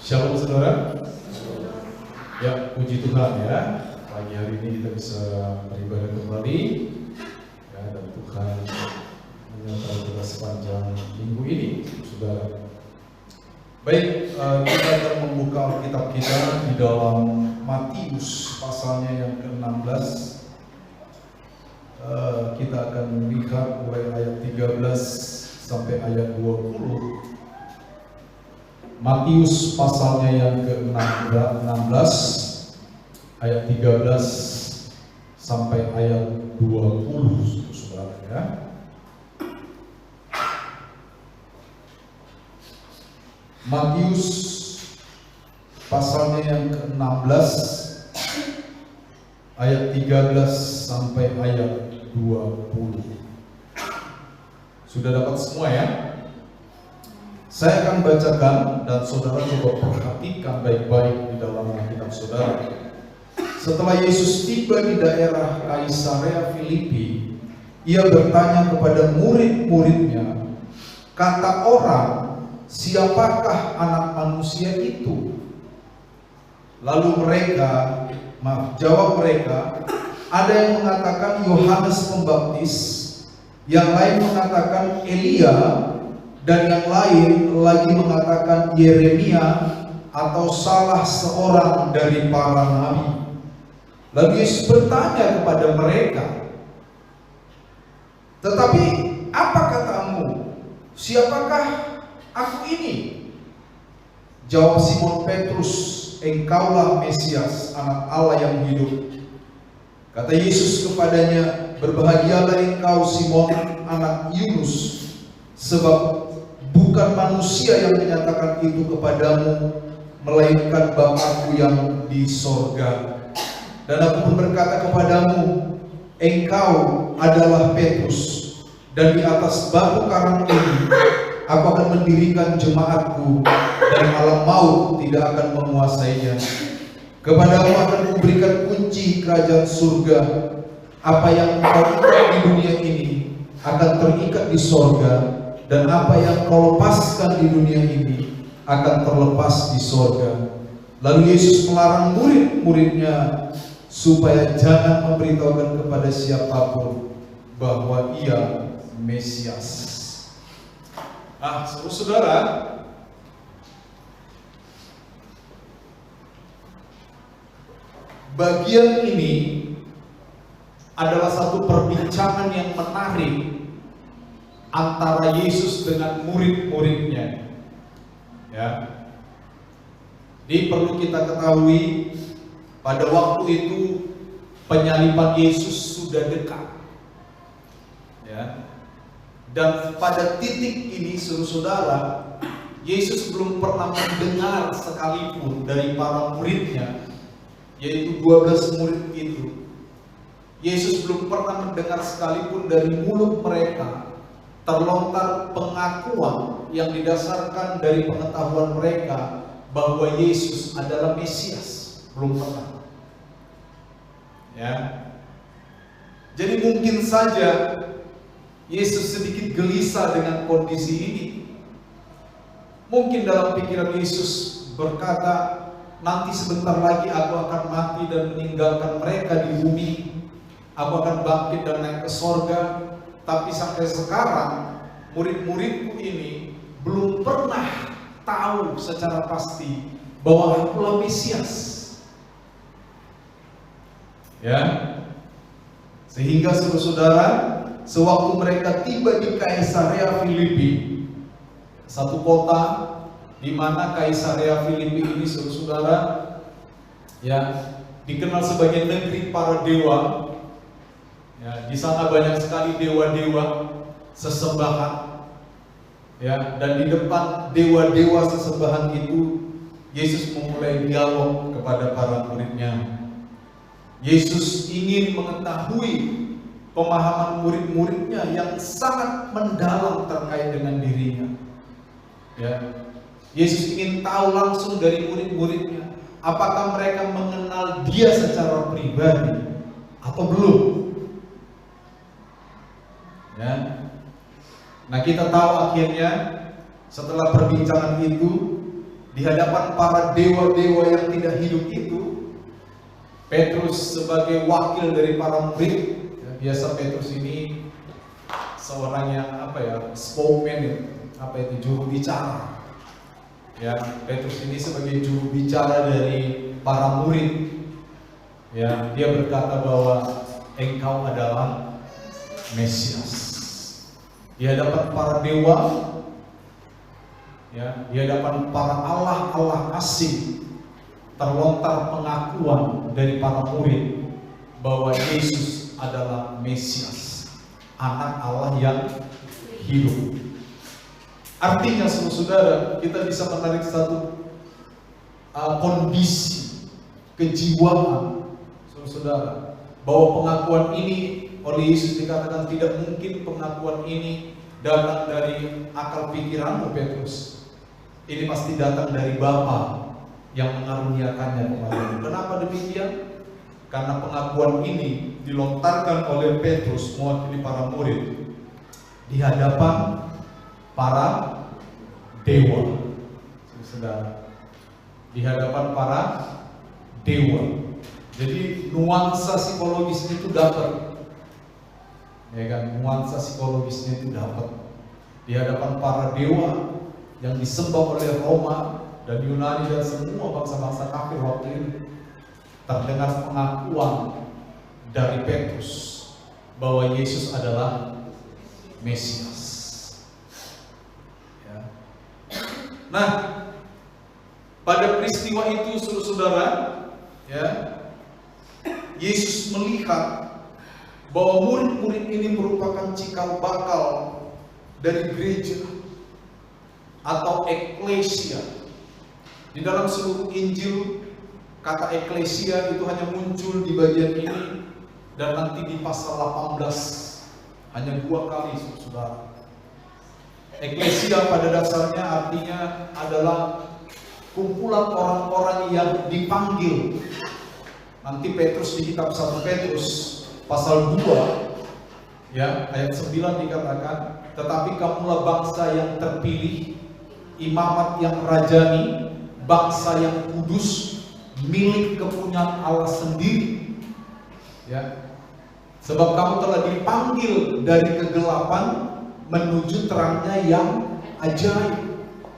Shalom saudara. Ya, puji Tuhan ya. Pagi hari ini kita bisa beribadah kembali ya, dan Tuhan menyertai kita sepanjang minggu ini, saudara. Baik, kita akan membuka Alkitab kita di dalam Matius pasalnya yang ke-16. Kita akan melihat mulai ayat 13 sampai ayat 20. Matius pasalnya yang ke-16 ayat 13 sampai ayat 20, saudara ya. Matius pasalnya yang ke-16 ayat 13 sampai ayat 20. Sudah dapat semua ya? Saya akan bacakan dan saudara coba perhatikan baik-baik di dalam Alkitab saudara. Setelah Yesus tiba di daerah Kaisarea Filipi, ia bertanya kepada murid-muridnya, "Kata orang, siapakah Anak Manusia itu?" Lalu jawab mereka, ada yang mengatakan Yohanes Pembaptis, yang lain mengatakan Elia, dan yang lain lagi mengatakan Yeremia atau salah seorang dari para nabi. Lalu Yesus bertanya kepada mereka, "Tetapi apa katamu? Siapakah aku ini?" Jawab Simon Petrus, "Engkaulah Mesias, Anak Allah yang hidup." Kata Yesus kepadanya, "Berbahagialah engkau Simon, anak Yunus, sebab bukan manusia yang menyatakan itu kepadamu, melainkan Bapa-Ku yang di sorga. Dan aku pun berkata kepadamu, engkau adalah Petrus, dan di atas batu karang ini aku akan mendirikan jemaatku, dan alam maut tidak akan menguasainya. Kepadamu akan kuberikan kunci kerajaan surga. Apa yang kau ikat di dunia ini akan terikat di sorga, dan apa yang kau lepaskan di dunia ini akan terlepas di sorga." Lalu Yesus melarang murid-muridnya supaya jangan memberitahukan kepada siapapun bahwa ia Mesias. Saudara, bagian ini adalah satu perbincangan yang menarik antara Yesus dengan murid-muridnya. Ya. Jadi perlu kita ketahui, pada waktu itu penyaliban Yesus sudah dekat. Ya. Dan pada titik ini, saudara, Yesus belum pernah mendengar sekalipun dari para muridnya, yaitu 12 murid itu. Yesus belum pernah mendengar sekalipun dari mulut mereka terlontar pengakuan yang didasarkan dari pengetahuan mereka bahwa Yesus adalah Mesias. Belum pernah. Ya. Jadi mungkin saja Yesus sedikit gelisah dengan kondisi ini. Mungkin dalam pikiran Yesus berkata, nanti sebentar lagi aku akan mati dan meninggalkan mereka di bumi. Aku akan bangkit dan naik ke sorga. Tapi sampai sekarang murid-muridku ini belum pernah tahu secara pasti bahwa akulah Mesias. Ya. Sehingga saudara, sewaktu mereka tiba di Kaisarea Filipi, satu kota di mana Kaisarea Filipi ini saudara ya dikenal sebagai negeri para dewa. Ya, di sana banyak sekali dewa-dewa sesembahan. Ya, dan di depan dewa-dewa sesembahan itu Yesus memulai dialog kepada para muridnya. Yesus ingin mengetahui pemahaman murid-muridnya yang sangat mendalam terkait dengan dirinya. Ya. Yesus ingin tahu langsung dari murid-muridnya, apakah mereka mengenal Dia secara pribadi atau belum. Ya. Nah, kita tahu akhirnya setelah perbincangan itu di hadapan para dewa-dewa yang tidak hidup itu, Petrus sebagai wakil dari para murid, ya, biasa Petrus ini seorang yang spokesman, juru bicara. Ya, Petrus ini sebagai juru bicara dari para murid. Ya, dia berkata bahwa engkau adalah Mesias. Di hadapan para dewa, ya, di hadapan para Allah asing, terlontar pengakuan dari para murid bahwa Yesus adalah Mesias, anak Allah yang hidup. Artinya, saudara, kita bisa menarik satu kondisi kejiwaan, saudara, bahwa pengakuan ini oleh Yesus dikatakan tidak mungkin pengakuan ini datang dari akal pikiranmu, Petrus. Ini pasti datang dari Bapa yang mengaruniakannya kepadamu. Kenapa demikian? Karena pengakuan ini dilontarkan oleh Petrus mewakili para murid di hadapan para dewa. Saudara, di hadapan para dewa. Jadi nuansa psikologisnya itu dapat. Ya kan, nuansa psikologisnya itu dapat di hadapan para dewa yang disembah oleh Roma dan Yunani dan semua bangsa-bangsa kafir waktu itu. Terdengar pengakuan dari Petrus bahwa Yesus adalah Mesias. Ya. Nah, pada peristiwa itu, saudara, ya, Yesus melihat bahwa murid-murid ini merupakan cikal bakal dari gereja atau eklesia. Di dalam seluruh Injil, kata eklesia itu hanya muncul di bagian ini dan nanti di pasal 18 hanya 2 kali, saudara. Eklesia pada dasarnya artinya adalah kumpulan orang-orang yang dipanggil. Nanti Petrus di kitab 1 Petrus pasal 2 ya, ayat 9 dikatakan, tetapi kamulah bangsa yang terpilih, imamat yang rajani, bangsa yang kudus, milik kepunyaan Allah sendiri. Ya. Sebab kamu telah dipanggil dari kegelapan menuju terangnya yang ajaib.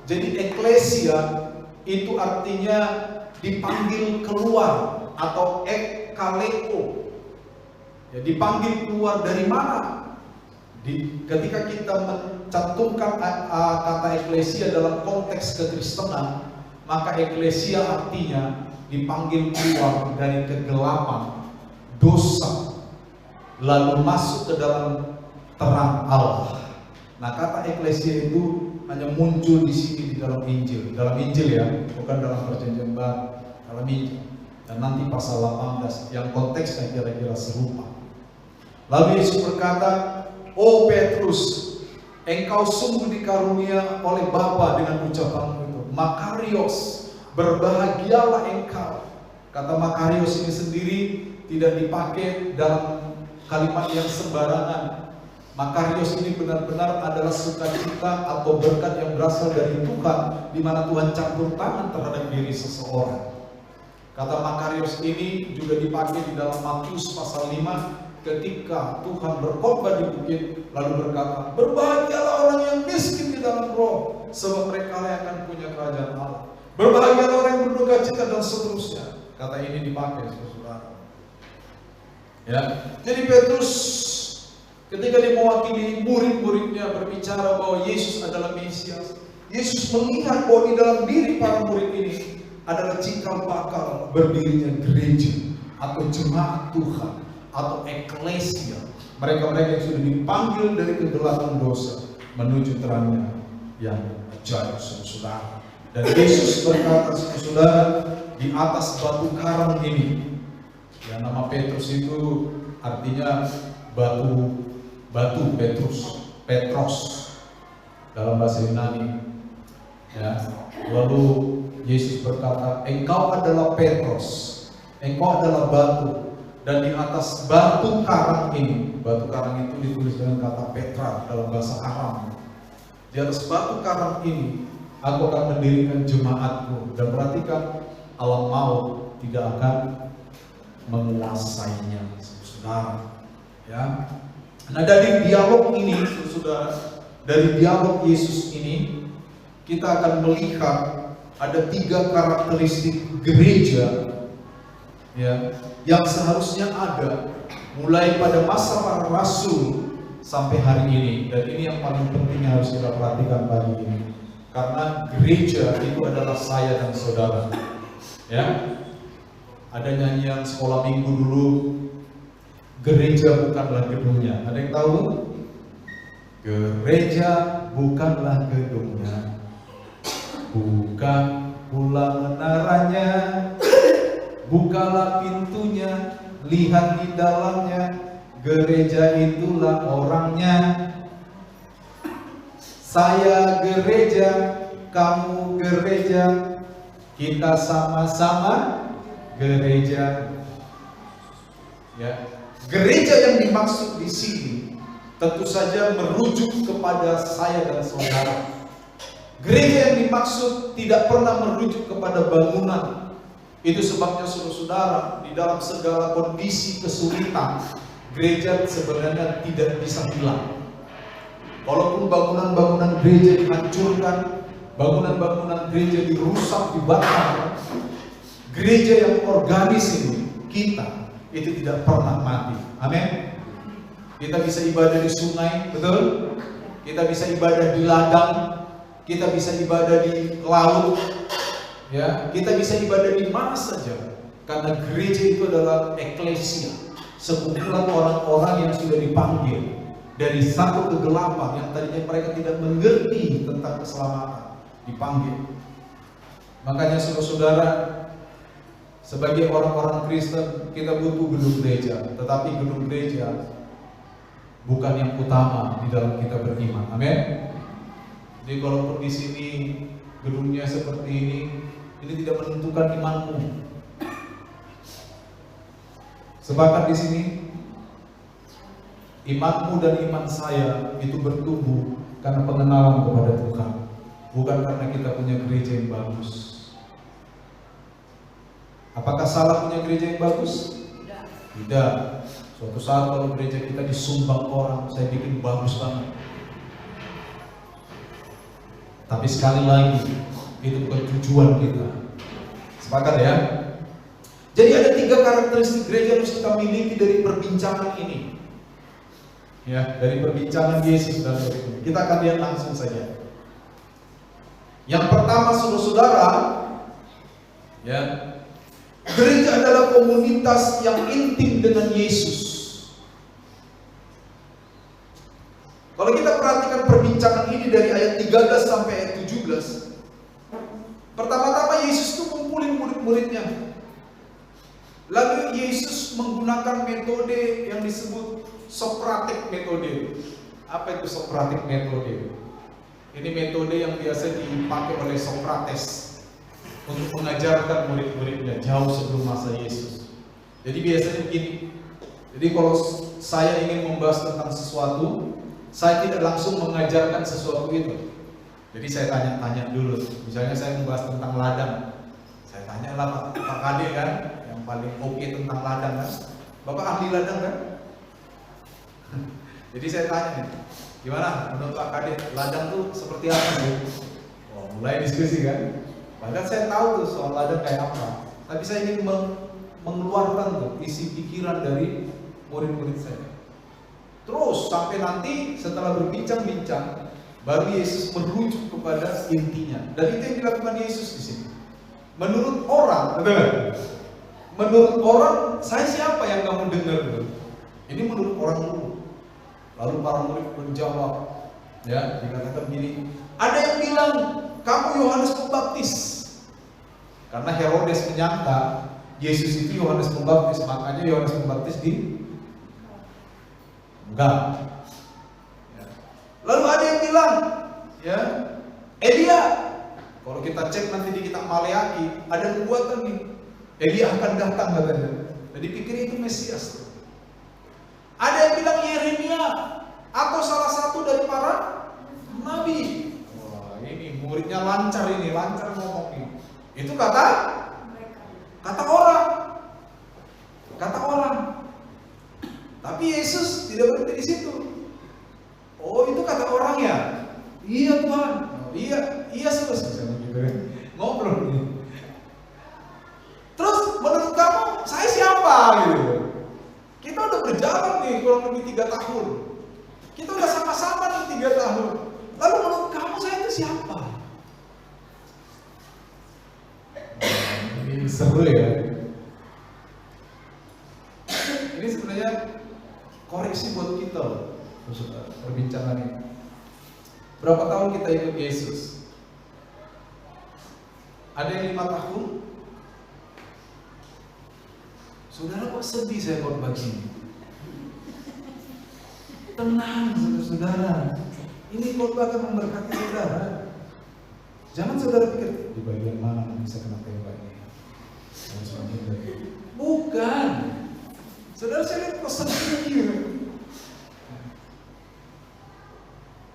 Jadi eklesia itu artinya dipanggil keluar atau ekkaleo. Ya, dipanggil keluar dari mana? Ketika kita mencantumkan kata eklesia dalam konteks kekristenan, maka eklesia artinya dipanggil keluar dari kegelapan dosa, lalu masuk ke dalam terang Allah. Nah, kata eklesia itu hanya muncul di sini di dalam Injil ya, bukan dalam Perjanjian Baru, dalam Injil. Dan nanti pasal 18 yang konteksnya kira-kira serupa. Lalu Yesus berkata, "Oh Petrus, engkau sungguh dikarunia oleh Bapa dengan ucapanmu itu. Makarios, berbahagialah engkau." Kata Makarios ini sendiri tidak dipakai dalam kalimat yang sembarangan. Makarios ini benar-benar adalah sukacita atau berkat yang berasal dari Tuhan, di mana Tuhan campur tangan terhadap diri seseorang. Kata Makarios ini juga dipakai di dalam Matius pasal 5 ketika Tuhan berkhotbah di bukit, lalu berkata, "Berbahagialah orang yang miskin di dalam roh, sebab mereka yang akan punya kerajaan Allah. Berbahagialah orang yang berduka cita," dan seterusnya. Kata ini dipakai, saudara. Ya, jadi Petrus ketika dia mewakili murid-muridnya berbicara bahwa Yesus adalah Mesias, Yesus melihat bahwa di dalam diri para murid ini adalah cikal bakal berdirinya gereja atau jemaat Tuhan atau eklesia. Mereka-mereka yang sudah dipanggil dari kegelapan dosa menuju terangnya yang ajaib, saudara. Dan Yesus berkata, saudara, di atas batu karang ini, yang nama Petrus itu artinya batu Petros dalam bahasa Yunani. Ya. Lalu Yesus berkata, "Engkau adalah Petros, engkau adalah batu." Dan di atas batu karang ini, batu karang itu ditulis dengan kata Petra dalam bahasa Aram. Di atas batu karang ini Aku akan mendirikan jemaatku. Dan perhatikan, alam maut tidak akan menguasainya, saudara. Ya. Nah, dari dialog ini, saudara, dari dialog Yesus ini, kita akan melihat ada 3 karakteristik gereja, ya, yang seharusnya ada mulai pada masa para rasul sampai hari ini. Dan ini yang paling penting yang harus kita perhatikan pagi ini. Karena gereja itu adalah saya dan saudara. Ya. Ada nyanyian sekolah minggu dulu, gereja bukanlah gedungnya. Ada yang tahu? Gereja bukanlah gedungnya, bukan pula menaranya. Bukalah pintunya, lihat di dalamnya, gereja itulah orangnya. Saya gereja, kamu gereja, kita sama-sama gereja. Ya, gereja yang dimaksud di sini tentu saja merujuk kepada saya dan saudara. Gereja yang dimaksud tidak pernah merujuk kepada bangunan. Itu sebabnya saudara-saudara, di dalam segala kondisi kesulitan, gereja sebenarnya tidak bisa hilang. Walaupun bangunan-bangunan gereja dihancurkan, bangunan-bangunan gereja dirusak, dibakar, gereja yang organis ini, kita itu tidak pernah mati. Amin. Kita bisa ibadah di sungai, betul? Kita bisa ibadah di ladang, kita bisa ibadah di laut, ya, kita bisa ibadah di mana saja. Karena gereja itu adalah eklesia, sekumpulan orang-orang yang sudah dipanggil dari satu kegelapan yang tadinya mereka tidak mengerti tentang keselamatan, dipanggil. Makanya saudara-saudara, sebagai orang-orang Kristen kita butuh gedung gereja, tetapi gedung gereja bukan yang utama di dalam kita beriman. Amin. Jadi kalaupun di sini gedungnya seperti ini tidak menentukan imanmu. Sepakat di sini, imanmu dan iman saya itu bertumbuh karena pengenalan kepada Tuhan, bukan karena kita punya gereja yang bagus. Apakah salah punya gereja yang bagus? Tidak. Suatu saat kalau gereja kita disumbang orang, saya bikin bagus banget. Tapi sekali lagi, itu bukan tujuan kita. Sepakat ya? Jadi ada 3 karakteristik gereja yang harus kita miliki dari perbincangan ini. Ya, dari perbincangan Yesus dan berikutnya. Kita akan lihat langsung saja. Yang pertama, saudara-saudara, ya, gereja adalah komunitas yang intim dengan Yesus. Kalau kita perhatikan perbincangan ini dari ayat 13 sampai ayat 17, pertama-tama Yesus itu ngumpulin murid-muridnya. Lalu Yesus menggunakan metode yang disebut Socratic metode. Apa itu Socratic metode? Ini metode yang biasa dipakai oleh Socrates untuk mengajarkan murid-muridnya jauh sebelum masa Yesus. Jadi biasanya begini. Jadi kalau saya ingin membahas tentang sesuatu, saya tidak langsung mengajarkan sesuatu itu. Jadi saya tanya-tanya dulu. Misalnya saya membahas tentang ladang, saya tanya lah Pak Kade kan, yang paling oke tentang ladang kan. Bapak ahli ladang kan? Jadi saya tanya nih, gimana menurut Pak Kade, ladang tuh seperti apa sih? Oh, mulai diskusi kan. Padahal saya tahu tuh soal ladang kayak apa. Tapi saya ingin mengeluarkan tuh isi pikiran dari murid-murid saya. Terus sampai nanti setelah berbincang-bincang, baru Yesus merujuk kepada intinya. Dan itu yang dilakukan Yesus di sini. Menurut orang, menurut orang, saya siapa yang kamu dengar dulu? Ini menurut orang dulu. Lalu para murid menjawab, ya, dikatakan begini. Ada yang bilang kamu Yohanes Pembaptis. Karena Herodes menyangka Yesus itu Yohanes Pembaptis, makanya Yohanes Pembaptis enggak. Ya. Lalu ada yang bilang, ya, Elia. Kalau kita cek nanti di kitab Maleaki, ada nubuatan nih, Elia akan datang katanya. Jadi pikir itu Mesias. Ada yang bilang Yeremia atau salah satu dari para nabi. Wah, ini muridnya lancar ngomong ini. Itu kata orang. Tapi Yesus tidak berhenti di situ. Oh, itu kata orang ya? Iya Tuhan. Oh, iya selesai gitu ya. Ngobrol ini. Terus menurut kamu saya siapa gitu? Kita udah berjalan nih kurang lebih 3 tahun. Kita udah sama-sama nih 3 tahun. Lalu menurut kamu saya itu siapa? Ini seru ya. Ini sebenarnya koreksi buat kita, perbincangan ini. Berapa tahun kita ikut Yesus? Ada yang 5 tahun? Saudara kok sedih saya khotbah begini? Tenang saudara. Ini khotbah akan memberkati saudara. Jangan saudara pikir di bagian mana bisa kena tembak ini. Bukan. Saudara saya lihat kok sedih.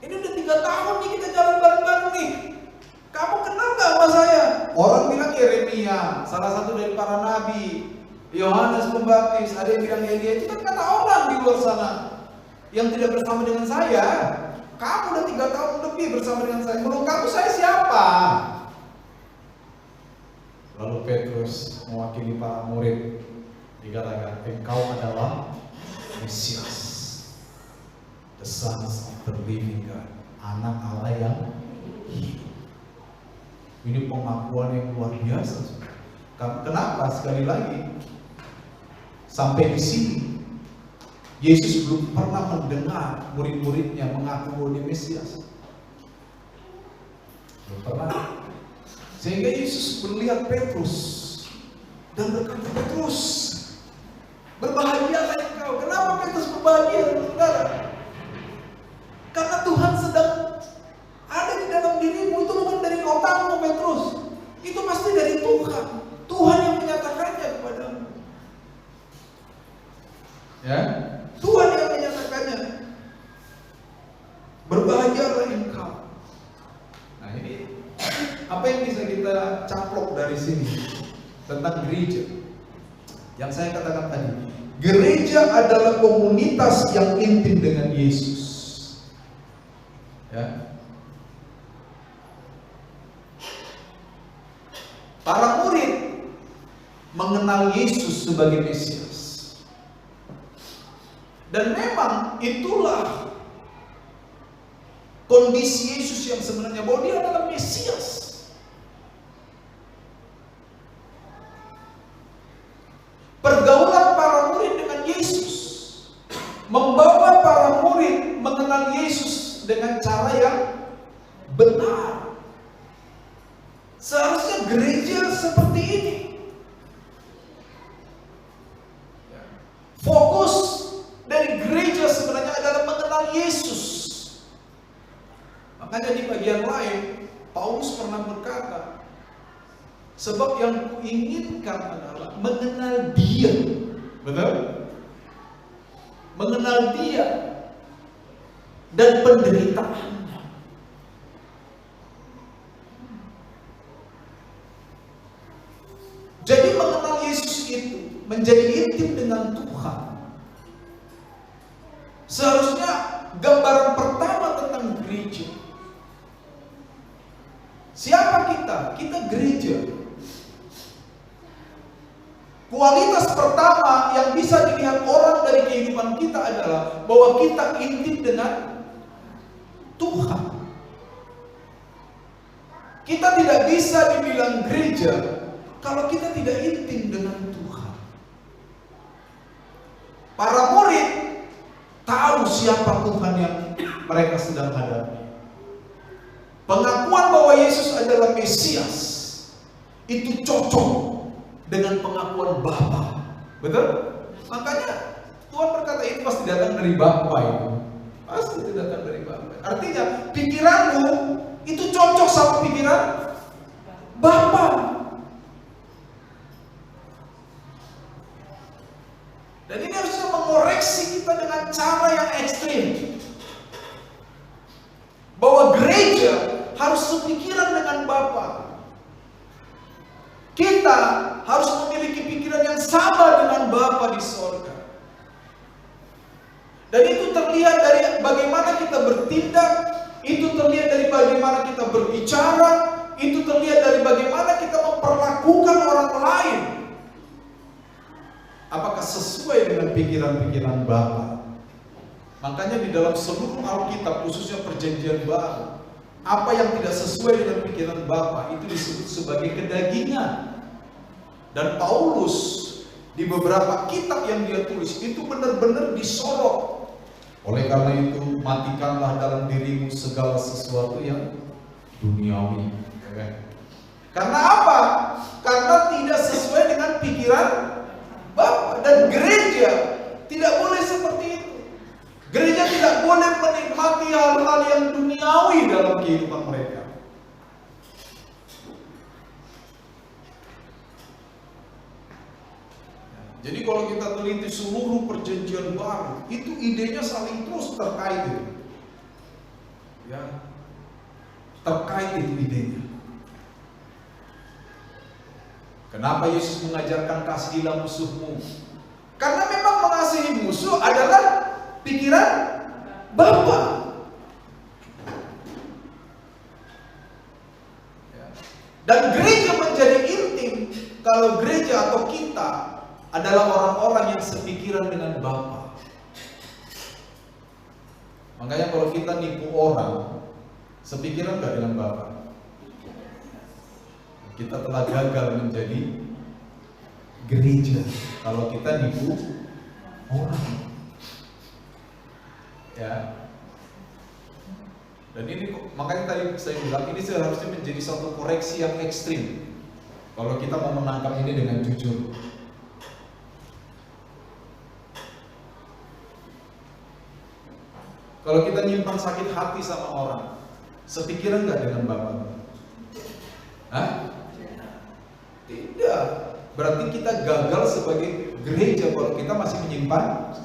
Ini udah 3 tahun nih kita jalan bareng-bareng nih. Kamu kenal gak sama saya? Orang bilang Yeremia, salah satu dari para nabi. Yohanes Pembaptis, ada yang bilang Elia. Itu kan kata orang di luar sana yang tidak bersama dengan saya. Kamu udah 3 tahun lebih bersama dengan saya. Menurut kamu saya siapa? Lalu Petrus mewakili para murid dikatakan, engkau adalah Mesias, the sons of the living God, anak Allah yang hidup. Ini pengakuan yang luar biasa. Kenapa? Sekali lagi, sampai di sini Yesus belum pernah mendengar murid-muridnya mengaku bahwa dia Mesias. Belum pernah. Sehingga Yesus melihat Petrus dan berkata, Petrus, berbahagialah engkau. Kenapa Petrus berbahagia, saudara? Karena Tuhan sedang ada di dalam dirimu. Itu bukan dari otakmu, Petrus. Itu pasti dari Tuhan. Tuhan yang menyatakannya kepadamu. Ya, Tuhan yang menyatakannya. Berbahagialah engkau. Nah ini apa yang bisa kita caplok dari sini tentang gereja? Yang saya katakan tadi, gereja adalah komunitas yang intim dengan Yesus. Ya. Para murid mengenal Yesus sebagai Mesias. Dan memang itulah kondisi Yesus yang sebenarnya, bahwa dia adalah Mesias. Pergaulan para murid dengan Yesus membawa para murid mengenal Yesus dengan cara yang benar. Seharusnya gereja seperti ini. Fokus dari gereja sebenarnya adalah mengenal Yesus. Makanya di bagian lain Paulus pernah berkata, sebab yang kuinginkan adalah mengenal Dia. Betul? Mengenal Dia dan penderitaannya. Jadi mengenal Yesus itu menjadi intim dengan Tuhan. Seharusnya gambaran pertama tentang gereja. Siapa kita? Kita gereja. Kualitas pertama yang bisa dilihat orang dari kehidupan kita adalah bahwa kita intim dengan Tuhan. Kita tidak bisa dibilang gereja kalau kita tidak intim dengan Tuhan. Para murid tahu siapa Tuhan yang mereka sedang hadapi. Pengakuan bahwa Yesus adalah Mesias itu cocok dengan pengakuan Bapa. Betul? Makanya Tuhan berkata itu pasti datang dari Bapa itu. Pasti itu datang dari Bapa. Artinya pikiranmu itu cocok sama pikiran Bapa. Dan ini harusnya mengoreksi kita dengan cara yang ekstrim. Bahwa gereja harus sepikiran kita harus memiliki pikiran yang sama dengan Bapa di sorga. Dan itu terlihat dari bagaimana kita bertindak, itu terlihat dari bagaimana kita berbicara, itu terlihat dari bagaimana kita memperlakukan orang lain. Apakah sesuai dengan pikiran-pikiran Bapa? Makanya di dalam seluruh Alkitab, khususnya Perjanjian Baru, apa yang tidak sesuai dengan pikiran Bapa itu disebut sebagai kedagingan. Dan Paulus di beberapa kitab yang dia tulis itu benar-benar disorot. Oleh karena itu, matikanlah dalam dirimu segala sesuatu yang duniawi. Karena apa? Karena tidak sesuai dengan pikiran Bapa. Dan gereja tidak boleh seperti itu. Gereja tidak boleh menikmati hal-hal yang duniawi dalam kehidupan mereka. Jadi kalau kita teliti seluruh Perjanjian Baru, itu idenya saling terus terkait itu. Ya, terkait itu idenya. Kenapa Yesus mengajarkan kasihilah musuhmu? Karena memang mengasihi musuh adalah pikiran Bapa. Dan gereja menjadi intim kalau gereja atau kita adalah orang-orang yang sepikiran dengan Bapa. Makanya kalau kita nipu orang, sepikiran gak dengan Bapa? Kita telah gagal menjadi gereja kalau kita nipu orang. Ya. Dan ini makanya tadi saya bilang ini seharusnya menjadi satu koreksi yang ekstrim kalau kita mau menangkap ini dengan jujur. Kalau kita nyimpan sakit hati sama orang, sepikiran nggak dengan Bapak? Hah? Tidak. Berarti kita gagal sebagai gereja kalau kita masih menyimpan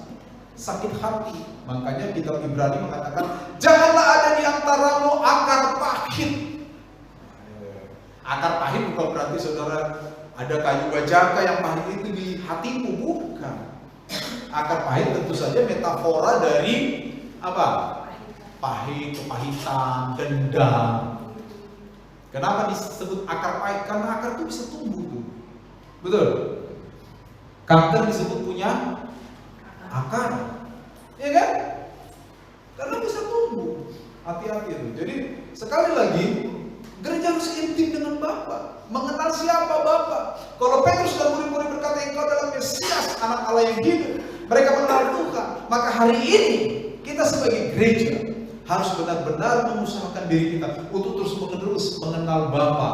sakit hati. Makanya kitab Ibrani mengatakan, janganlah ada di antaramu akar pahit. Akar pahit bukan berarti saudara ada kayu bajaka yang pahit itu di hatimu, bukan. Akar pahit tentu saja metafora dari apa? Pahit, kepahitan, dendam. Kenapa disebut akar pahit? Karena akar itu bisa tumbuh tuh. Betul? Kanker disebut punya akar. Ya kan? Karena bisa tumbuh. Hati-hati itu. Jadi sekali lagi gereja harus intim dengan Bapa, mengenal siapa Bapa. Kalau Petrus dan murid-murid berkata engkau adalah Mesias, anak Allah yang hidup, mereka mengenal Tuhan. Maka hari ini kita sebagai gereja harus benar-benar mengusahakan diri kita untuk terus-menerus mengenal Bapa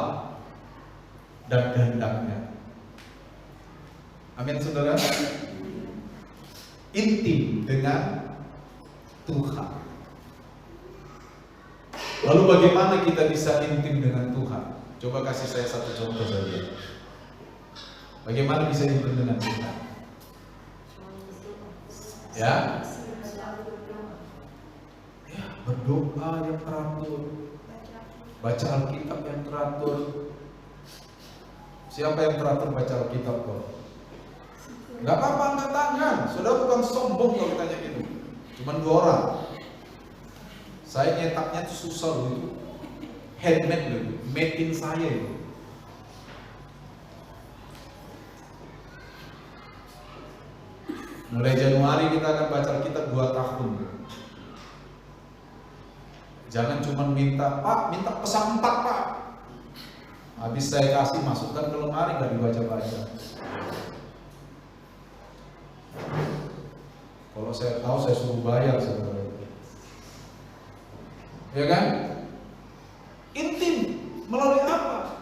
dan kehendaknya. Amin, saudara. Intim dengan Tuhan. Lalu bagaimana kita bisa intim dengan Tuhan? Coba kasih saya satu contoh saja. Bagaimana bisa intim dengan Tuhan? Ya, berdoa yang teratur, baca Alkitab yang teratur. Siapa yang teratur baca Alkitab kok? Gak apa-apa angkat tangan. Saudara bukan sombong kalau tanya gitu. Cuman 2 orang. Saya nyetaknya tuh susah loh itu. Handmade loh, made in saya itu. Mulai Januari kita akan baca Alkitab 2 tahun. Jangan cuma minta, Pak, minta pesan 4 Pak. Habis saya kasih masukkan ke lemari gak dibaca-baca. Kalau saya tahu saya suruh bayar saudara. Ya kan? Intim melalui apa?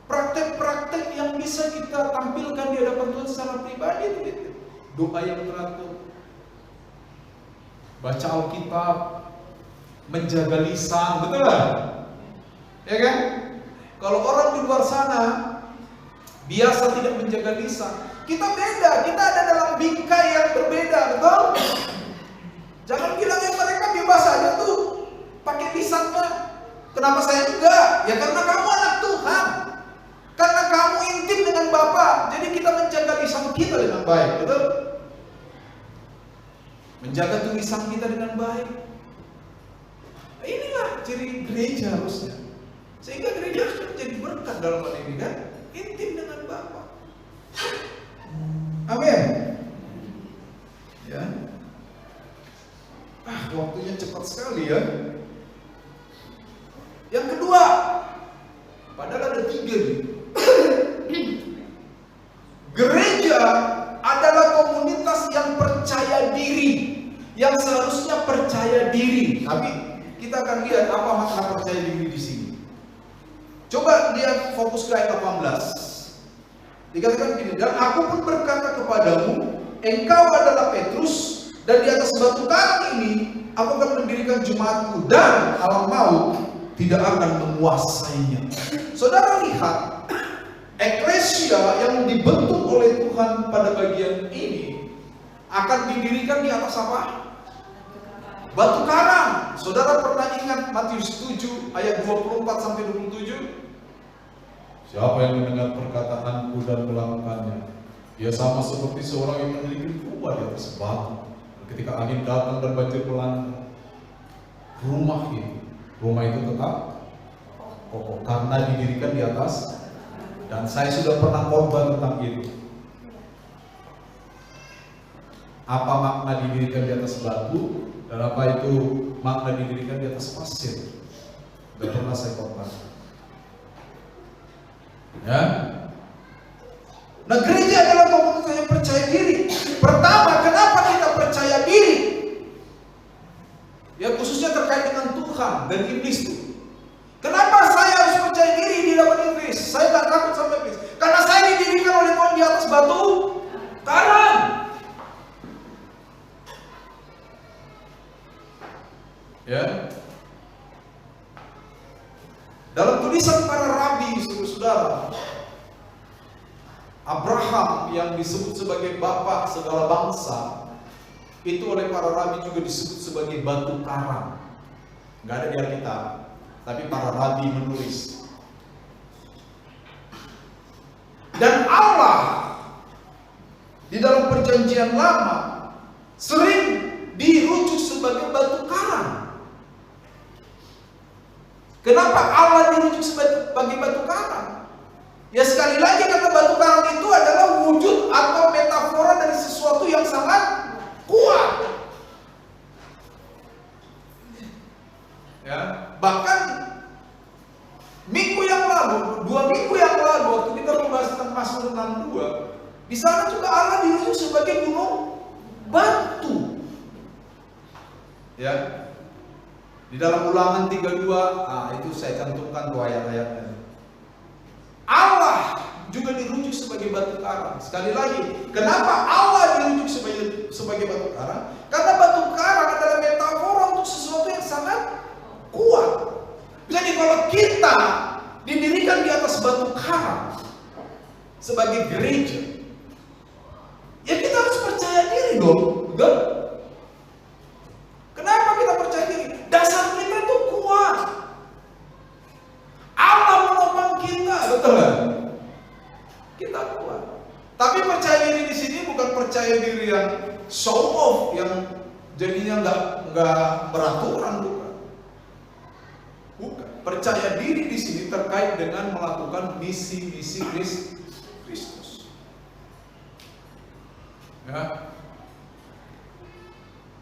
Praktek-praktek yang bisa kita tampilkan di hadapan Tuhan secara pribadi itu. Doa yang teratur, baca Alkitab, menjaga lisan, betul lah? Ya kan? Kalau orang di luar sana biasa tidak menjaga lisan, kita beda, kita ada dalam bingkai yang berbeda, betul? Jangan bilang yang mereka bebas aja tuh pakai lisannya. Kenapa saya enggak? Ya karena kamu anak Tuhan. Karena kamu intim dengan baik, betul? Menjaga tulisan kita dengan baik. Inilah ciri gereja harusnya. Sehingga gereja harus menjadi berkat dalam hal ini kan, intim dengan Bapa. Amin. Ya. Waktunya cepat sekali ya. Yang kedua, padahal ada 3 nih. Gereja adalah komunitas yang percaya diri, yang seharusnya percaya diri. Tapi kita akan lihat apa makna percaya diri di sini. Coba lihat fokus ke ayat 18. Dikatakan gini, dan aku pun berkata kepadamu, engkau adalah Petrus, dan di atas batu karang ini aku akan mendirikan jemaatku, dan alam maut tidak akan menguasainya. Saudara lihat, eklesia yang dibentuk oleh Tuhan pada bagian ini akan didirikan di atas apa? Batu karang. Saudara pernah ingat Matius 7 ayat 24-27? Siapa yang mendengar perkataanku dan melakukannya, dia sama seperti seorang yang mendirikan rumah di atas batu. Ketika angin datang dan banjir melanda, rumah itu tetap kokoh karena didirikan di atas. Dan saya sudah pernah khotbah tentang itu. Apa makna didirikan di atas batu dan apa itu makna didirikan di atas pasir. Sudah pernah saya khotbah. Ya. Nah, gereja adalah komunitas yang percaya diri. Pertama, kenapa kita percaya diri? Ya, khususnya terkait dengan Tuhan dan iblis itu. Kenapa saya harus percaya diri di hadapan iblis? Saya tak takut sama iblis. Karena saya didirikan oleh Tuhan di atas batu karang. Ya. Dalam tulisan para rabi, saudara, Abraham yang disebut sebagai bapak segala bangsa, itu oleh para rabi juga disebut sebagai batu karang. Nggak ada di Alkitab, tapi para rabi menulis. Dan Allah di dalam perjanjian lama sering dirujuk sebagai batu karang. Kenapa Allah dirujuk sebagai batu karang? Ya, sekali lagi kata batu karang itu adalah wujud atau metafora dari sesuatu yang sangat kuat. Ya, bahkan minggu yang lalu, 2 minggu yang lalu waktu kita membahas tentang Mazmur 62, di sana juga Allah dirujuk sebagai gunung batu. Ya. Di dalam Ulangan 32, itu saya cantumkan tuh ayat-ayatnya. Allah juga dirujuk sebagai batu karang. Sekali lagi, kenapa Allah dirujuk sebagai batu karang? Karena batu karang adalah metafora untuk sesuatu yang sangat kuat. Jadi kalau kita didirikan di atas batu karang sebagai gereja, ya kita harus percaya diri dong, betul? Kenapa kita percaya diri? Dasar kita itu kuat. Allah menopang kita, betul kan? Kita kuat. Tapi percaya diri di sini bukan percaya diri yang show off, yang jadinya nggak beraturan, bukan. Bukan. Percaya diri di sini terkait dengan melakukan misi-misi Kristus. Ya.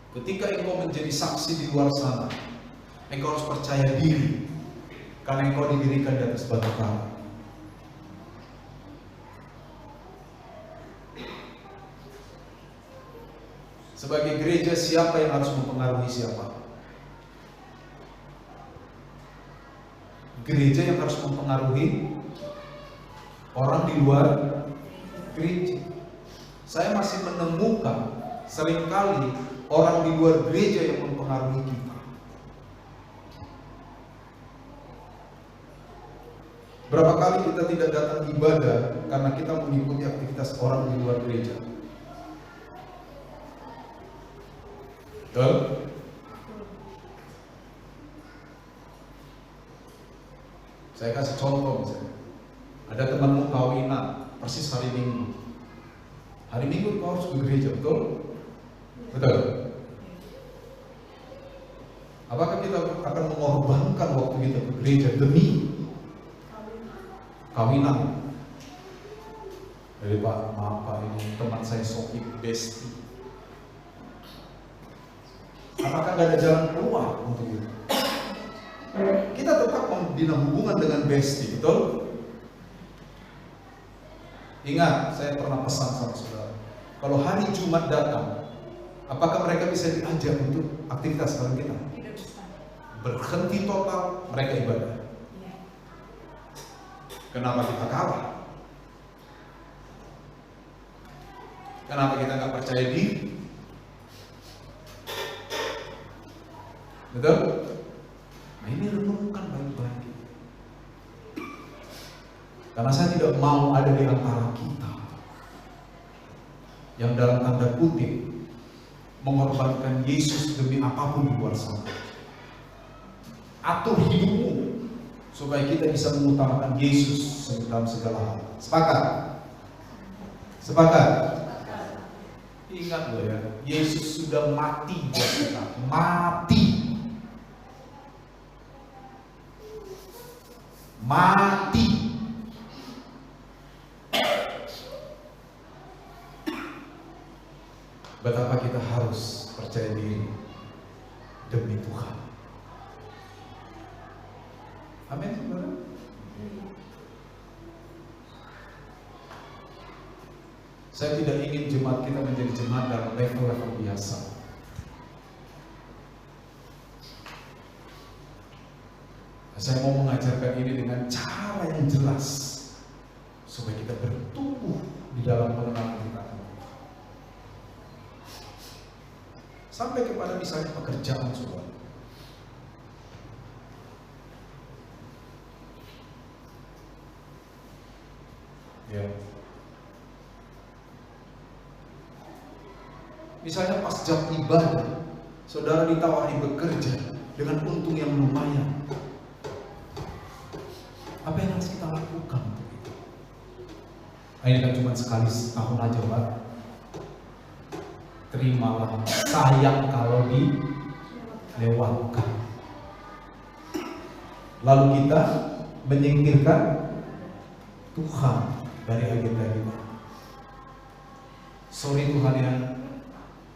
Ketika engkau menjadi saksi di luar sana, engkau harus percaya diri, karena engkau didirikan di atas batu karang. Sebagai gereja, siapa yang harus mempengaruhi siapa? Gereja yang harus mempengaruhi orang di luar gereja. Saya masih menemukan seringkali orang di luar gereja yang mempengaruhi kita. Berapa kali kita tidak datang ibadah karena kita mengikuti aktivitas orang di luar gereja? Betul? Saya kasih contoh misalnya. Ada temanmu kawinan persis hari Minggu. Hari Minggu kau harus ke gereja, betul? Betul. Apakah kita akan mengorbankan waktu kita ke gereja demi kawinan? Jadi Pak, maaf Pak, ini teman saya Sohib Besti. Apakah gak ada jalan keluar untuk itu? Kita tetap membina hubungan dengan Besti, betul? Ingat, saya pernah pesan sama saudara, kalau hari Jumat datang, apakah mereka bisa diajak untuk aktivitas bareng kita? Tidak bisa. Berhenti total, mereka ibadah. Kenapa kita kalah? Kenapa kita nggak percaya diri? Betul? Nah ini renungkan baik-baik. Karena saya tidak mau ada di antara kita yang dalam tanda kutip mengorbankan Yesus demi apapun di luar sana. Atur hidupmu supaya kita bisa mengutamakan Yesus dalam segala hal. Sepakat? Sepakat? Ingat loh ya, Yesus sudah mati buat kita. Mati. Mati. Betapa kita harus percaya diri demi Tuhan. Amin, saudara. Saya tidak ingin jemaat kita menjadi jemaat dalam level-level biasa. Saya mau mengajarkan ini dengan cara yang jelas supaya kita bertumbuh di dalam pengenalan kita. Sampai kepada misalnya pekerjaan, saudara. Ya. Misalnya pas jam ibadah, saudara ditawari bekerja dengan untung yang lumayan. Apa yang harus kita lakukan? Nah, ini kan cuma sekali setahun aja, Pak. Terimalah, sayang kalau dilewatkan. Lalu kita menyingkirkan Tuhan dari agenda kita. Sorry Tuhan ya,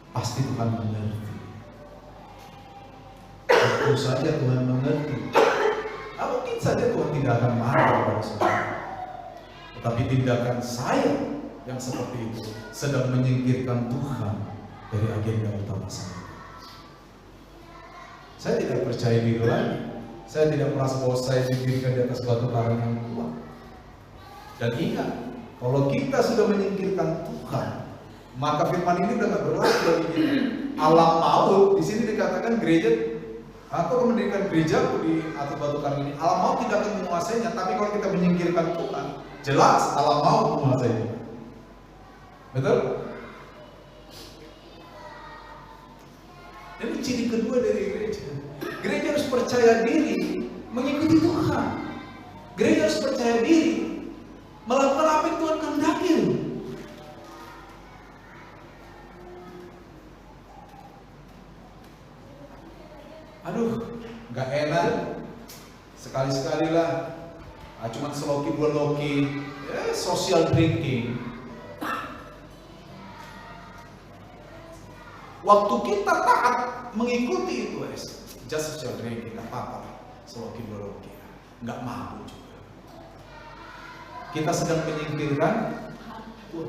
pasti Tuhan mengerti. Tentu saja Tuhan mengerti. Mungkin saja Tuhan tidak akan marah kepada saudara. Tetapi tindakan saya yang seperti itu sedang menyingkirkan Tuhan dari agenda utama saya. Saya tidak percaya diri lagi. Saya tidak merasa bahwa saya didirikan di atas batu karang yang kuat. Dan ingat, kalau kita sudah menyingkirkan Tuhan, maka firman ini sudah tidak berlaku bagi kita. Alam maut, di sini dikatakan gereja, aku akan mendirikan gereja di atas batu karang ini. Alam maut tidak akan menguasainya, tapi kalau kita menyingkirkan Tuhan, jelas alam maut menguasainya. Betul? Ini ciri kedua dari gereja. Gereja harus percaya diri mengikuti Tuhan. Gereja harus percaya diri melakukan apa yang Tuhan kehendaki. Aduh, nggak enak. Sekali-sekali lah. Cuman seloki dua loki, social drinking. Waktu kita taat mengikuti itu, just social drinking, nggak apa-apa, seloki dua loki, nggak mampu juga. Kita sedang menyingkirkan,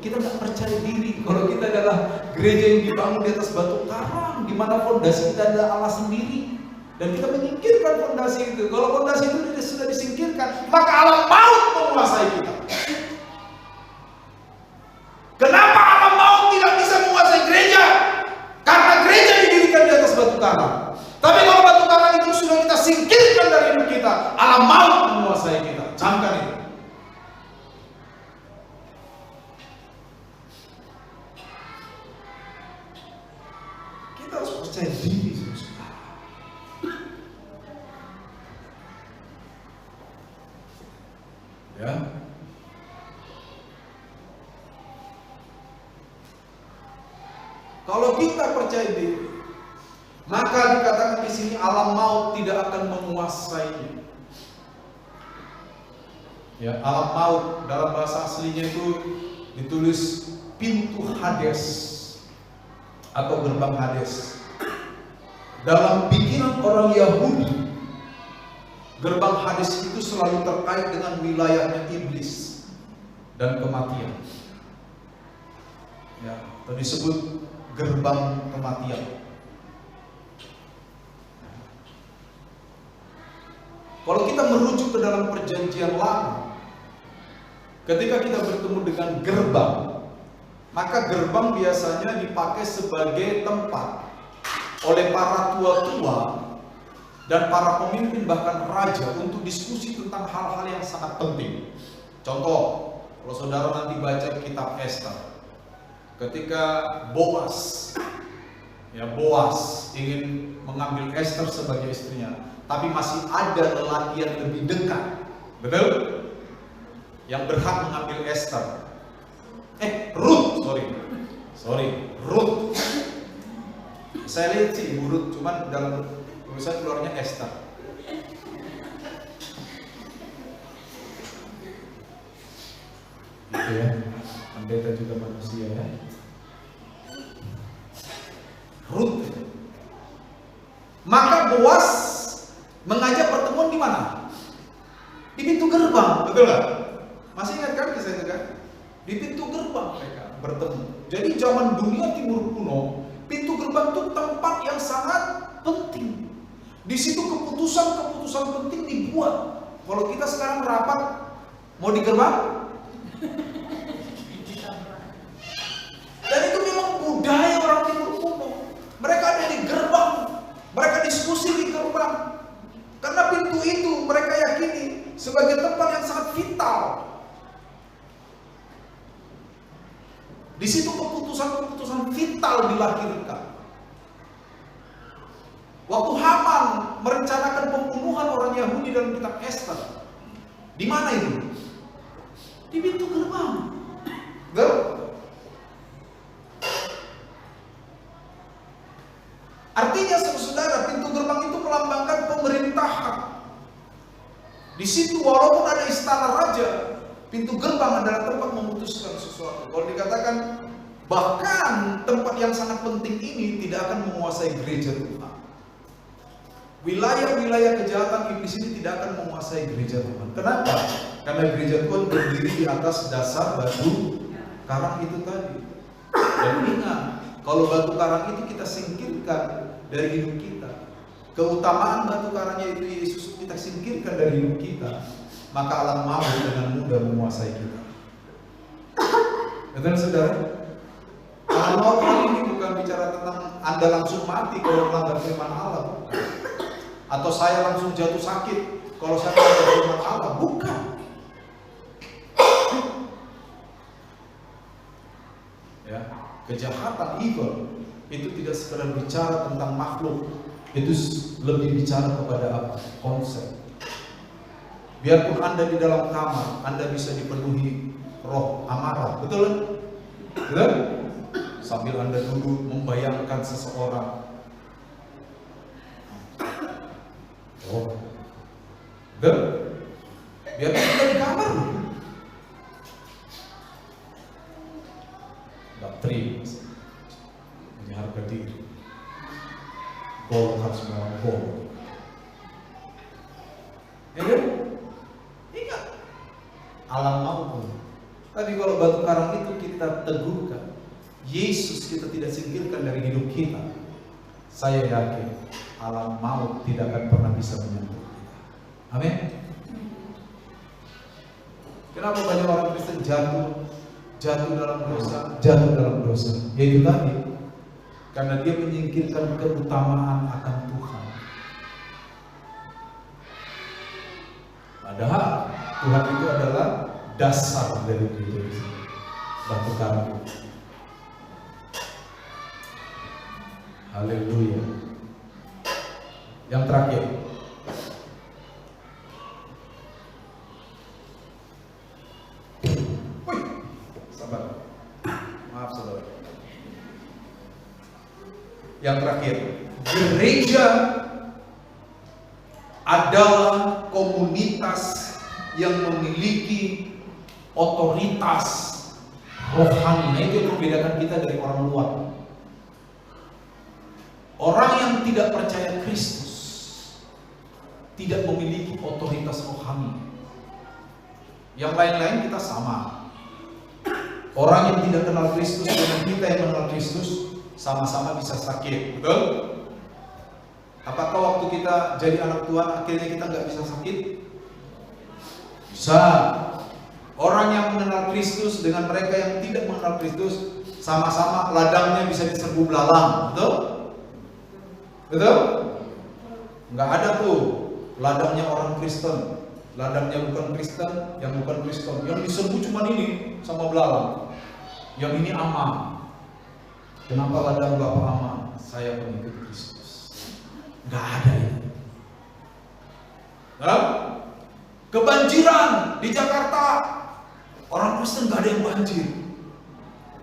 kita nggak percaya diri kalau kita adalah gereja yang dibangun di atas batu karang, di mana fondasi kita adalah Allah sendiri, dan kita menyingkirkan fondasi itu. Kalau fondasi itu sudah disingkirkan, maka alam maut menguasai kita. Kenapa alam maut tidak bisa menguasai gereja? Karena gereja didirikan di atas batu karang. Tapi kalau batu karang itu sudah kita singkirkan dari hidup kita, alam maut menguasai kita. Camkan itu. Kita harus percaya diri, saudara. Ya. Kalau kita percaya diri, maka dikatakan di sini alam maut tidak akan menguasainya. Ya, alam maut dalam bahasa aslinya itu ditulis pintu Hades atau gerbang Hades. Dalam pikiran orang Yahudi, gerbang Hades itu selalu terkait dengan wilayahnya iblis dan kematian. Ya, atau disebut gerbang kematian. Kalau kita merujuk ke dalam perjanjian lama, ketika kita bertemu dengan gerbang, maka gerbang biasanya dipakai sebagai tempat oleh para tua-tua dan para pemimpin bahkan raja untuk diskusi tentang hal-hal yang sangat penting. Contoh, kalau saudara nanti baca kitab Ester, ketika Boas ingin mengambil Ester sebagai istrinya, tapi masih ada lelaki yang lebih dekat, betul? Yang berhak mengambil Ester. Ruth. Saya lihat sih Ibu Ruth, cuman dalam tulisan keluarnya Ester. Gitu ya, pendeta juga manusia ya. Ruth. Maka Boas mengajak pertemuan di mana? Di pintu gerbang, betul nggak? Masih ingat kan kisah itu kan? Di pintu gerbang mereka bertemu. Jadi zaman dunia timur kuno, pintu gerbang itu tempat yang sangat penting. Di situ keputusan penting dibuat. Kalau kita sekarang rapat mau di gerbang, dan itu memang budaya orang timur kuno. Mereka ada di gerbang, mereka diskusi di gerbang. Karena pintu itu mereka yakini sebagai tempat yang sangat vital. Di situ keputusan vital dilahirkan. Waktu Haman merencanakan pembunuhan orang Yahudi dalam kitab Ester, di mana itu? Di pintu gerbang. Artinya saudara, pintu gerbang itu melambangkan pemerintahan. Di situ walaupun ada istana raja, pintu gerbang adalah tempat memutuskan sesuatu. Kalau dikatakan bahkan tempat yang sangat penting ini tidak akan menguasai gereja Tuhan. Wilayah-wilayah kejahatan iblis ini tidak akan menguasai gereja Tuhan. Kenapa? Karena gereja Tuhan berdiri di atas dasar batu karang itu tadi. Dan ingat, kalau batu karang itu kita singkirkan dari hidup kita, keutamaan batu karangnya itu Yesus kita singkirkan dari hidup kita, maka alam maut dengan mudah menguasai kita. Betul saudara? Alam maut ini bukan bicara tentang Anda langsung mati kalau melanggar firman Allah, atau saya langsung jatuh sakit kalau saya melanggar firman Allah, bukan. Ya, kejahatan evil itu tidak sekedar bicara tentang makhluk, itu lebih bicara kepada apa? Konsep. Biarpun Anda di dalam kamar, Anda bisa dipenuhi roh amarah, betul? Betul? Sambil Anda duduk membayangkan seseorang. Betul? Biarpun Anda di kamar, doktrin, punya harga diri, gol harus melawan gol. Ya kan? Ingat alam maut. Tapi kalau batu karang itu kita teguhkan, Yesus kita tidak singkirkan dari hidup kita, saya yakin alam maut tidak akan pernah bisa menyentuh kita. Amin. Kenapa banyak orang Kristen jatuh dalam dosa? Yaitu tadi, karena dia menyingkirkan keutamaan akan Tuhan. Padahal Tuhan itu adalah dasar dari hidup ini, batu karang. Haleluya. Yang terakhir, sabar. Maaf saudara. Yang terakhir, gereja adalah komunitas yang memiliki otoritas rohani. Nah, itu yang membedakan kita dari orang luar. Orang yang tidak percaya Kristus tidak memiliki otoritas rohani. Yang lain-lain kita sama. Orang yang tidak kenal Kristus dengan kita yang mengenal Kristus sama-sama bisa sakit, betul? Apakah waktu kita jadi anak Tuhan akhirnya kita nggak bisa sakit? Bisa. Orang yang mengenal Kristus dengan mereka yang tidak mengenal Kristus sama-sama ladangnya bisa diserbu belalang, betul? Betul? Nggak ada tuh ladangnya orang Kristen, ladangnya bukan Kristen, yang bukan Kristen, yang diserbu cuma ini sama belalang, yang ini aman. Kenapa ladang Bapak aman? Saya pengikut Kristus. Nggak ada itu. Nah, kebanjiran di Jakarta, orang Kristen nggak ada yang banjir.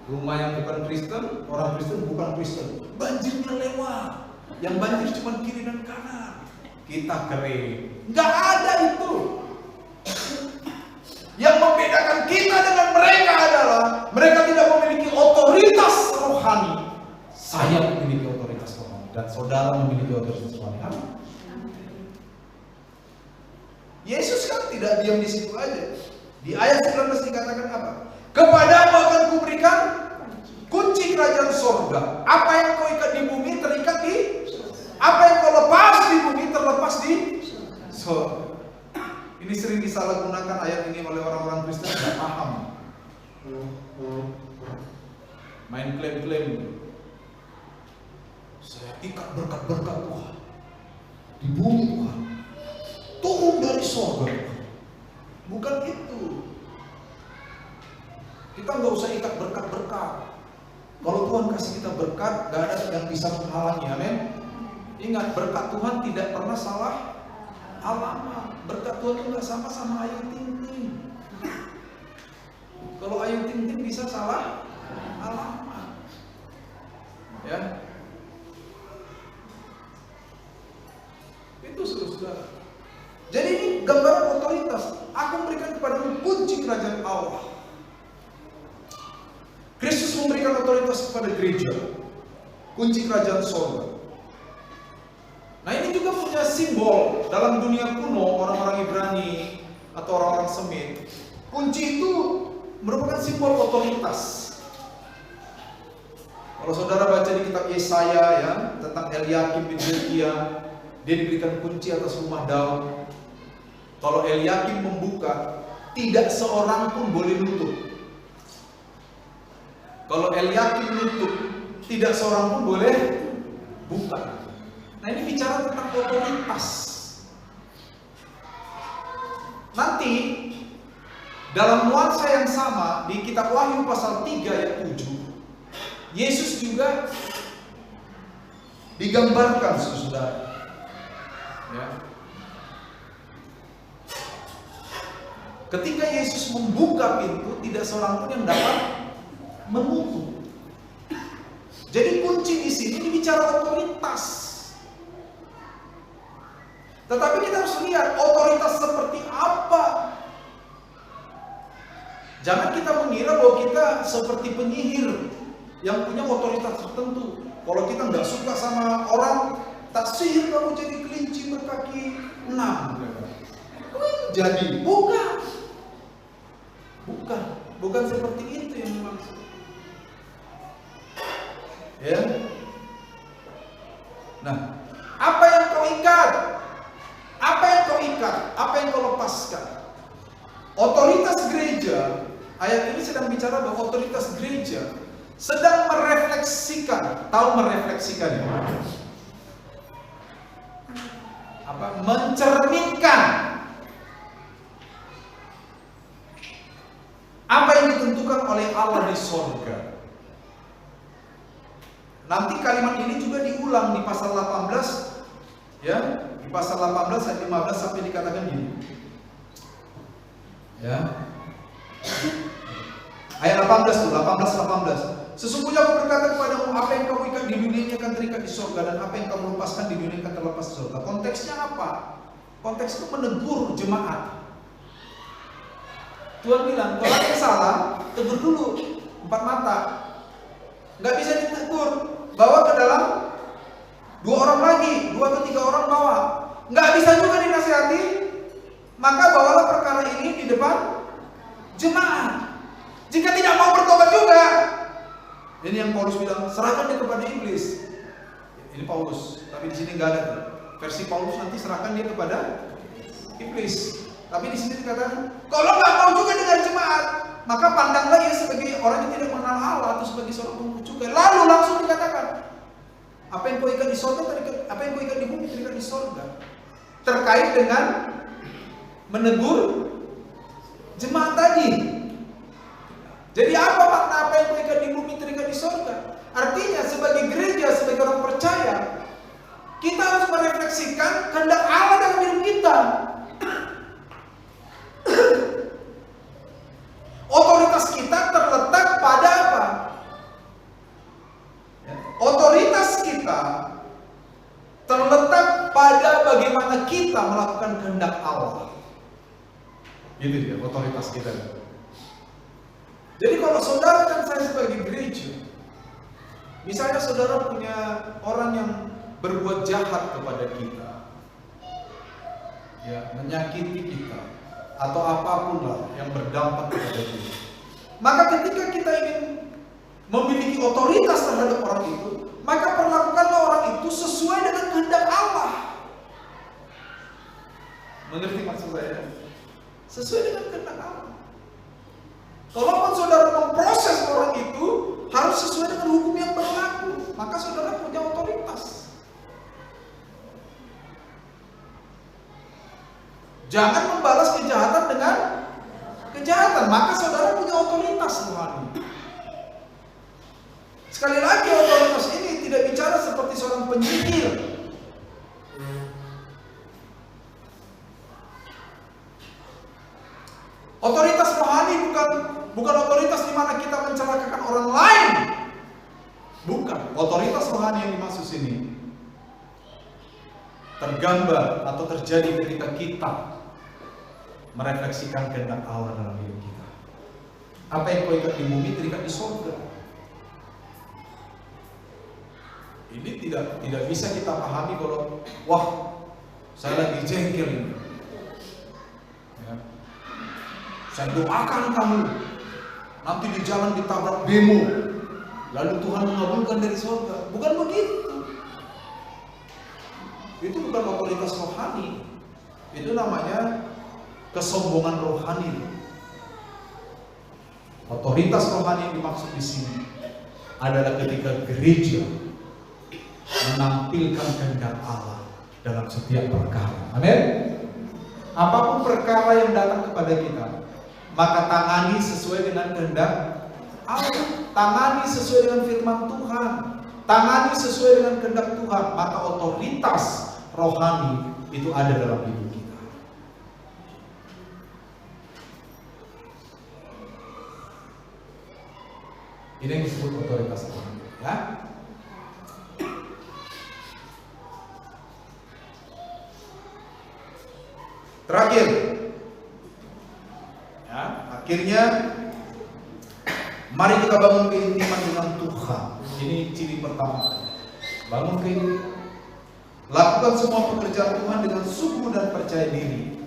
Rumah yang bukan Kristen, orang Kristen bukan Kristen, banjirnya lewat. Yang banjir cuma kiri dan kanan. Kita kering. Nggak ada itu. Yang membedakan kita dengan mereka adalah mereka tidak memiliki otoritas rohani. Saya memiliki otoritas rohani dan saudara memiliki otoritas rohani. Yesus kan tidak diam di situ aja. Di ayat 19 dikatakan apa? Kepadamu akan kuberikan kunci kerajaan sorga. Apa yang kau ikat di bumi terikat di, apa yang kau lepas di bumi terlepas di sorga. Ini sering disalahgunakan ayat ini oleh orang-orang Kristen tidak paham. Main klaim-klaim. Saya ikat berkat-berkat Tuhan di bumi Tuhan, turun dari sorga. Bukan itu. Kita nggak usah ikat berkat-berkat. Kalau Tuhan kasih kita berkat, gak ada yang bisa menghalangi. Amin. Ingat, berkat Tuhan tidak pernah salah alamat. Berkat Tuhan itu nggak sama Ayu Ting Ting. Kalau Ayu Ting Ting bisa salah alamat, ya. Itu saudara. Jadi ini gambaran otoritas. Aku memberikan kepadamu kunci kerajaan Allah. Kristus memberikan otoritas kepada gereja, kunci kerajaan surga. Nah, ini juga punya simbol dalam dunia kuno, orang-orang Ibrani atau orang-orang Semit. Kunci itu merupakan simbol otoritas. Kalau saudara baca di kitab Yesaya ya, tentang Eliakim bin Hilkiah, dia diberikan kunci atas rumah Daud. Kalau Eliakim membuka, tidak seorang pun boleh nutup. Kalau Eliakim nutup, tidak seorang pun boleh buka. Nah, ini bicara tentang otoritas. Nanti dalam nuansa yang sama di kitab Wahyu pasal 3 ayat 7, Yesus juga digambarkan, saudara. Ya. Ketika Yesus membuka pintu, tidak seorang pun yang dapat menutup. Jadi kunci di sini bicara otoritas. Tetapi kita harus lihat otoritas seperti apa. Jangan kita mengira bahwa kita seperti penyihir yang punya otoritas tertentu. Kalau kita nggak suka sama orang, tak sihir kamu jadi kelinci berkaki 6. Jadi bukan seperti itu yang dimaksud. Ya. Nah, apa yang kau ikat? Apa yang kau ikat? Apa yang kau lepaskan? Otoritas gereja, ayat ini sedang bicara bahwa otoritas gereja sedang merefleksikan, tahu merefleksikan ya? Apa? Mencerminkan apa yang ditentukan oleh Allah di surga. Nanti kalimat ini juga diulang di pasal 18, ya, di pasal 18 ayat 15 sampai dikatakan gini, ya, ayat 18 tuh, 18. Sesungguhnya aku berkata kepadamu, apa yang kamu ikat di dunia ini akan terikat di surga, dan apa yang kamu lepaskan di dunia akan terlepas di surga. Konteksnya apa? Konteks itu menegur jemaat. Tuhan bilang, kalau ada yang salah, tegur dulu 4 mata. Nggak bisa ditegur, bawa ke dalam 2 orang lagi, 2 atau 3 orang bawa. Nggak bisa juga dinasihati, maka bawalah perkara ini di depan jemaat. Jika tidak mau bertobat juga, ini yang Paulus bilang, serahkan dia kepada iblis. Ini Paulus, tapi di sini nggak ada versi Paulus, nanti serahkan dia kepada iblis. Tapi di sini dikatakan, kalau nggak mau juga dengar jemaat, maka pandanglah ia sebagai orang yang tidak mengenal Allah atau sebagai seorang pungut cukai. Lalu langsung dikatakan, apa yang kau ikat di sorga, apa yang kau ikat di bumi terikat di sorga. Terkait dengan menegur jemaat tadi. Jadi apa makna apa yang kau ikat di bumi terikat di sorga? Artinya sebagai gereja, sebagai orang percaya, kita harus merefleksikan kehendak Allah dalam hidup kita. Otoritas kita terletak pada apa? Otoritas kita terletak pada bagaimana kita melakukan kehendak Allah. Gitu dia, otoritas kita. Jadi kalau saudara dan saya sebagai gereja, misalnya saudara punya orang yang berbuat jahat kepada kita, ya, menyakiti kita, atau apapun lah yang berdampak kepada kita, maka ketika kita ingin memiliki otoritas terhadap orang itu, maka perlakukanlah orang itu sesuai dengan kehendak Allah. Mengerti maksud saya? Sesuai dengan kehendak Allah. Kalaupun saudara memproses orang itu, harus sesuai dengan hukum yang berlaku, maka saudara punya otoritas. Jangan membalas kejahatan dengan kejahatan, maka saudara punya otoritas rohani. Sekali lagi, otoritas ini tidak bicara seperti seorang penyihir. Otoritas rohani bukan otoritas di mana kita mencelakakan orang lain. Bukan. Otoritas rohani yang dimaksud sini tergambar atau terjadi ketika kita merefleksikan kehendak Allah dalam hidup kita. Apa yang kau ikat di bumi terikat di surga. Ini tidak bisa kita pahami kalau wah, saya lagi jengkel ini. Ya. Saya doakan kamu nanti di jalan ditabrak bemo, lalu Tuhan mengabulkan dari surga. Bukan begitu. Itu bukan otoritas rohani. Itu namanya kesombongan rohani. Otoritas rohani yang dimaksud di sini adalah ketika gereja menampilkan kehendak Allah dalam setiap perkara. Amin. Apapun perkara yang datang kepada kita, maka tangani sesuai dengan kehendak Allah. Tangani sesuai dengan firman Tuhan. Tangani sesuai dengan kehendak Tuhan. Maka otoritas rohani itu ada dalam hidup kita. Ini yang disebut otoritas rohani, ya. Terakhir, ya, akhirnya mari kita bangun keintiman dengan Tuhan. Ini ciri pertama. Bangun keintiman. Lakukan semua pekerjaan Tuhan dengan sungguh dan percaya diri.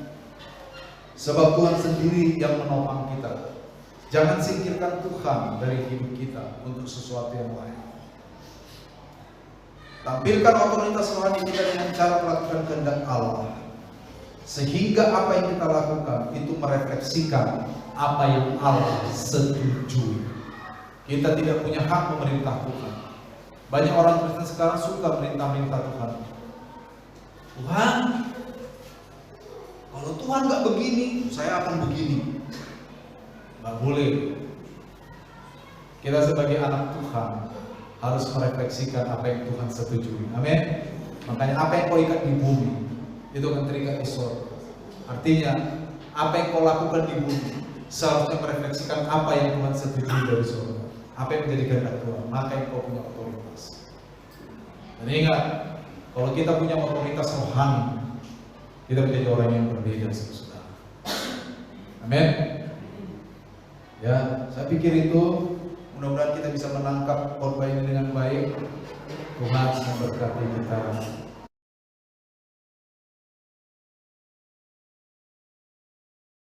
Sebab Tuhan sendiri yang menopang kita. Jangan singkirkan Tuhan dari hidup kita untuk sesuatu yang lain. Tampilkan otoritas rohani kita dengan cara melakukan kehendak Allah. Sehingga apa yang kita lakukan itu merefleksikan apa yang Allah setujui. Kita tidak punya hak memerintah Tuhan. Banyak orang Kristen sekarang suka merintah-merintah Tuhan. Tuhan, kalau Tuhan gak begini, saya akan begini. Gak boleh. Kita sebagai anak Tuhan harus merefleksikan apa yang Tuhan setujui. Amin. Makanya apa yang kau ikat di bumi itu akan terikat di surga. Artinya apa yang kau lakukan di bumi seharusnya merefleksikan apa yang Tuhan setujui dari surga. apa yang menjadi kehendak Tuhan, maka engkau punya otoritas. Dan ingat, kalau kita punya otoritas rohani, kita menjadi orang yang berbeda, saudara. Amin. Ya, saya pikir itu mudah-mudahan kita bisa menangkap khotbah ini dengan baik. Tuhan memberkati kita.